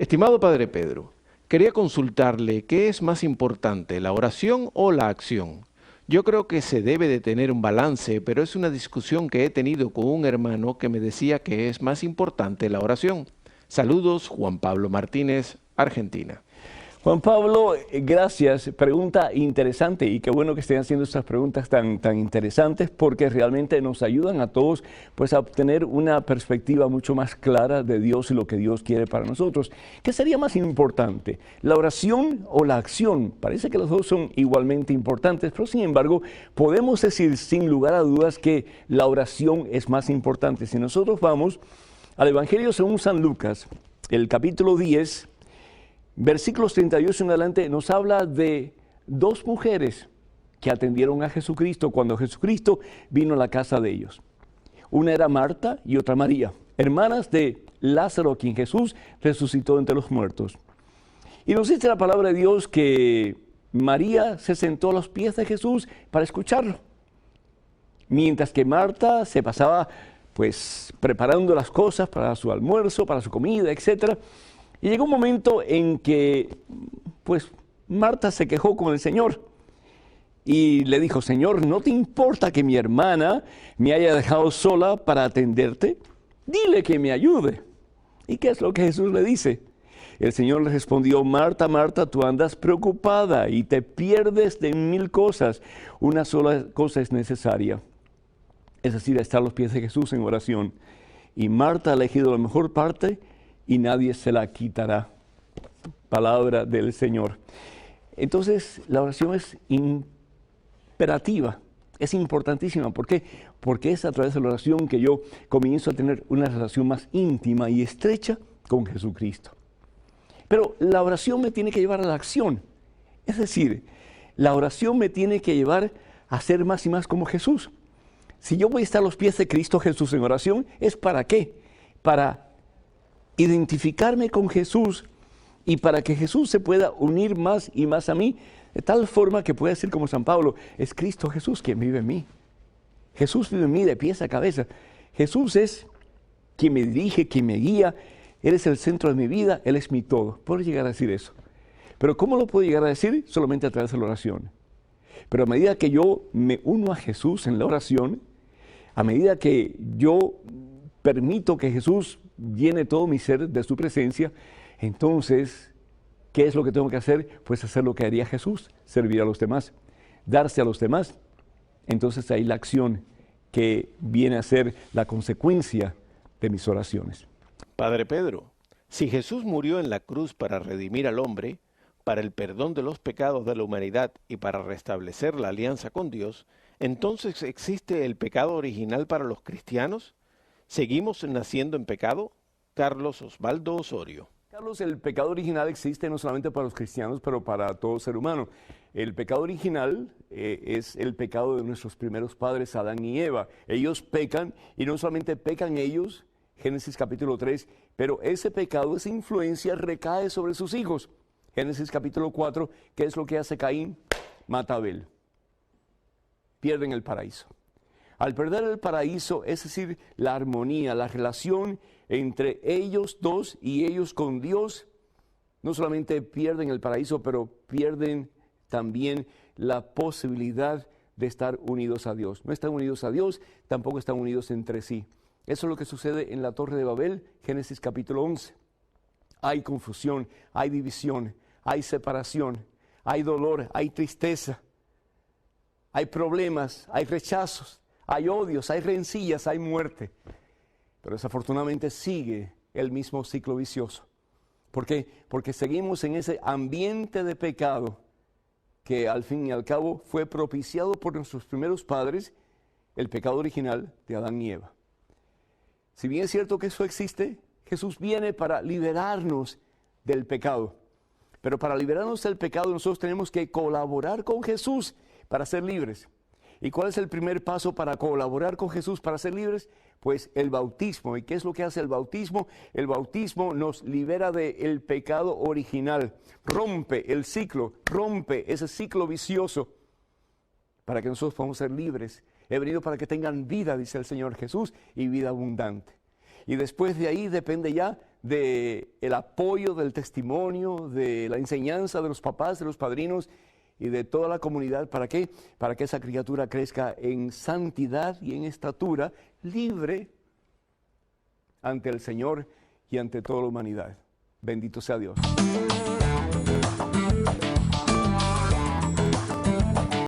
Estimado Padre Pedro, quería consultarle qué es más importante, la oración o la acción. Yo creo que se debe de tener un balance, pero es una discusión que he tenido con un hermano que me decía que es más importante la oración. Saludos, Juan Pablo Martínez, Argentina. Juan Pablo, gracias. Pregunta interesante y qué bueno que estén haciendo estas preguntas tan interesantes porque realmente nos ayudan a todos pues, a obtener una perspectiva mucho más clara de Dios y lo que Dios quiere para nosotros. ¿Qué sería más importante, la oración o la acción? Parece que los dos son igualmente importantes, pero sin embargo podemos decir sin lugar a dudas que la oración es más importante. Si nosotros vamos al Evangelio según San Lucas, el capítulo 10, versículos 38 en adelante nos habla de dos mujeres que atendieron a Jesucristo cuando Jesucristo vino a la casa de ellos. Una era Marta y otra María, hermanas de Lázaro, a quien Jesús resucitó entre los muertos. Y nos dice la palabra de Dios que María se sentó a los pies de Jesús para escucharlo, mientras que Marta se pasaba pues preparando las cosas para su almuerzo, para su comida, etcétera. Y llegó un momento en que, pues, Marta se quejó con el Señor y le dijo: Señor, ¿no te importa que mi hermana me haya dejado sola para atenderte? Dile que me ayude. ¿Y qué es lo que Jesús le dice? El Señor le respondió: Marta, Marta, tú andas preocupada y te pierdes de 1000 cosas. Una sola cosa es necesaria, es decir, estar a los pies de Jesús en oración. Y Marta ha elegido la mejor parte y nadie se la quitará. Palabra del Señor. Entonces, la oración es imperativa, es importantísima. ¿Por qué? Porque es a través de la oración que yo comienzo a tener una relación más íntima y estrecha con Jesucristo. Pero la oración me tiene que llevar a la acción. Es decir, la oración me tiene que llevar a ser más y más como Jesús. Si yo voy a estar a los pies de Cristo Jesús en oración, ¿es para qué? Para identificarme con Jesús y para que Jesús se pueda unir más y más a mí, de tal forma que pueda decir como San Pablo: es Cristo Jesús quien vive en mí. Jesús vive en mí de pies a cabeza. Jesús es quien me dirige, quien me guía. Él es el centro de mi vida, Él es mi todo. Puedo llegar a decir eso. Pero ¿cómo lo puedo llegar a decir? Solamente a través de la oración. Pero a medida que yo me uno a Jesús en la oración, a medida que yo permito que Jesús llene todo mi ser de su presencia, entonces, ¿qué es lo que tengo que hacer? Pues hacer lo que haría Jesús: servir a los demás, darse a los demás. Entonces ahí la acción que viene a ser la consecuencia de mis oraciones. Padre Pedro, si Jesús murió en la cruz para redimir al hombre, para el perdón de los pecados de la humanidad y para restablecer la alianza con Dios, entonces ¿existe el pecado original para los cristianos? ¿Seguimos naciendo en pecado? Carlos Osvaldo Osorio. Carlos, el pecado original existe no solamente para los cristianos, pero para todo ser humano. El pecado original es el pecado de nuestros primeros padres, Adán y Eva. Ellos pecan, y no solamente pecan ellos, Génesis capítulo 3, pero ese pecado, esa influencia recae sobre sus hijos. Génesis capítulo 4, ¿qué es lo que hace Caín? Mata a Abel. Pierden el paraíso. Al perder el paraíso, es decir, la armonía, la relación entre ellos dos y ellos con Dios, no solamente pierden el paraíso, pero pierden también la posibilidad de estar unidos a Dios. No están unidos a Dios, tampoco están unidos entre sí. Eso es lo que sucede en la Torre de Babel, Génesis capítulo 11. Hay confusión, hay división, hay separación, hay dolor, hay tristeza, hay problemas, hay rechazos, hay odios, hay rencillas, hay muerte. Pero desafortunadamente sigue el mismo ciclo vicioso. ¿Por qué? Porque seguimos en ese ambiente de pecado que al fin y al cabo fue propiciado por nuestros primeros padres, el pecado original de Adán y Eva. Si bien es cierto que eso existe, Jesús viene para liberarnos del pecado. Pero para liberarnos del pecado nosotros tenemos que colaborar con Jesús para ser libres. ¿Y cuál es el primer paso para colaborar con Jesús para ser libres? Pues el bautismo. ¿Y qué es lo que hace el bautismo? El bautismo nos libera del pecado original, rompe el ciclo, rompe ese ciclo vicioso para que nosotros podamos ser libres. He venido para que tengan vida, dice el Señor Jesús, y vida abundante. Y después de ahí depende ya del apoyo, del testimonio, de la enseñanza de los papás, de los padrinos y de toda la comunidad. ¿Para qué? Para que esa criatura crezca en santidad y en estatura, libre ante el Señor y ante toda la humanidad. Bendito sea Dios.